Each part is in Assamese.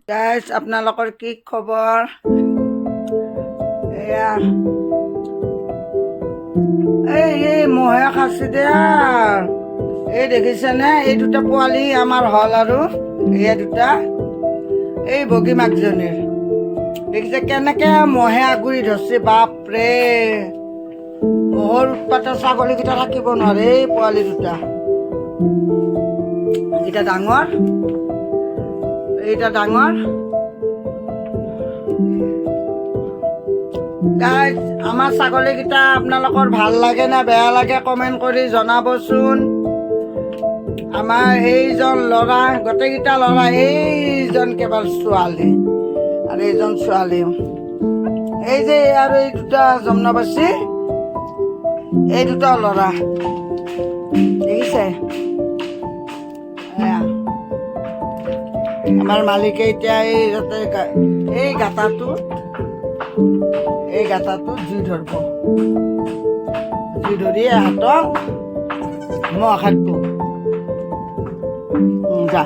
গাইজ আপোনালোকৰ কি খবৰ? এয়া এই মহে খাইছে দিয়া। এই দেখিছেনে, এই দুটা পোৱালি আমাৰ হ'ল আৰু এয়া দুটা এই বগী মাকজনীৰ। দেখিছে কেনেকে মহে আগুৰি ধৰছে, বাপৰে। মহৰ উৎপাতত ছাগলীকেইটা থাকিব নোৱাৰে। এই পোৱালি দুটা, এইটা ডাঙৰ, এইটা ডাঙৰ। গাইজ, আমাৰ ছাগলীকেইটা আপোনালোকৰ ভাল লাগে না বেয়া লাগে কমেণ্ট কৰি জনাবচোন। আমাৰ এইজন ল'ৰা, গোটেইকেইটা ল'ৰা, এইজন কেৱল ছোৱালী আৰু এইজন ছোৱালী। এই যে আৰু এই দুটা যমুনাবাসী, এই দুটা ল'ৰা দেখিছে। আমাৰ মালিকে এতিয়া এই গাঁতাটোত জুই ধৰিব। জুই ধৰি হাতক মহ খাদ্য। যা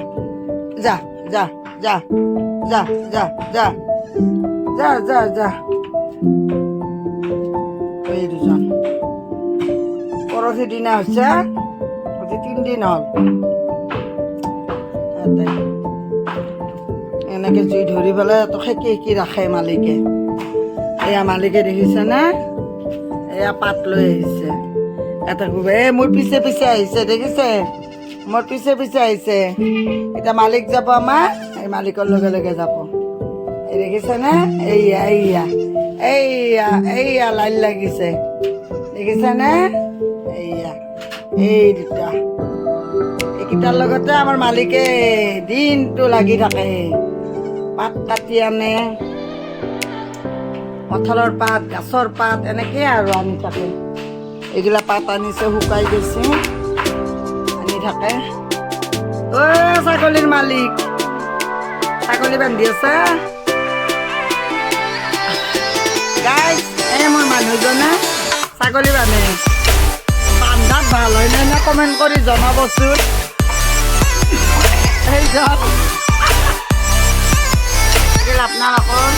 যা যা যা যা যা যা যা যা যা। এই দুজন পৰহি দিনা হৈছে, আজি 3 দিন হ'ল। এনেকে জুই ধৰি পেলাই সেকি ৰাখে মালিকে। এয়া মালিকে দেখিছেনে, এয়া পাত লৈ আহিছে। এটা মোৰ পিছে পিছে আহিছে, দেখিছে, মোৰ পিছে পিছে আহিছে। এতিয়া মালিক যাব, আমাৰ এই মালিকৰ লগে লগে যাব। এই দেখিছেনে, এইয়া এইয়া এইয়া এইয়া লাইন লাগিছে, দেখিছেনে। এইয়া এই দুটা, এইকেইটাৰ লগতে আমাৰ মালিকে দিনটো লাগি থাকে। পাত কাটি আনে, কঁঠালৰ পাত, গাছৰ পাত, এনেকে আৰু আনি থাকে। এইগিলা পাত আনিছে, শুকাই গৈছে, আনি থাকে। ছাগলীৰ মালিক ছাগলী বান্ধি আছে। গাইজ, এই মোৰ মানুহজনে ছাগলী বান্ধে। বান্ধাত ভাল হয় নে কমেণ্ট কৰি জনাবচোন। সেইজন আপোনালোকৰ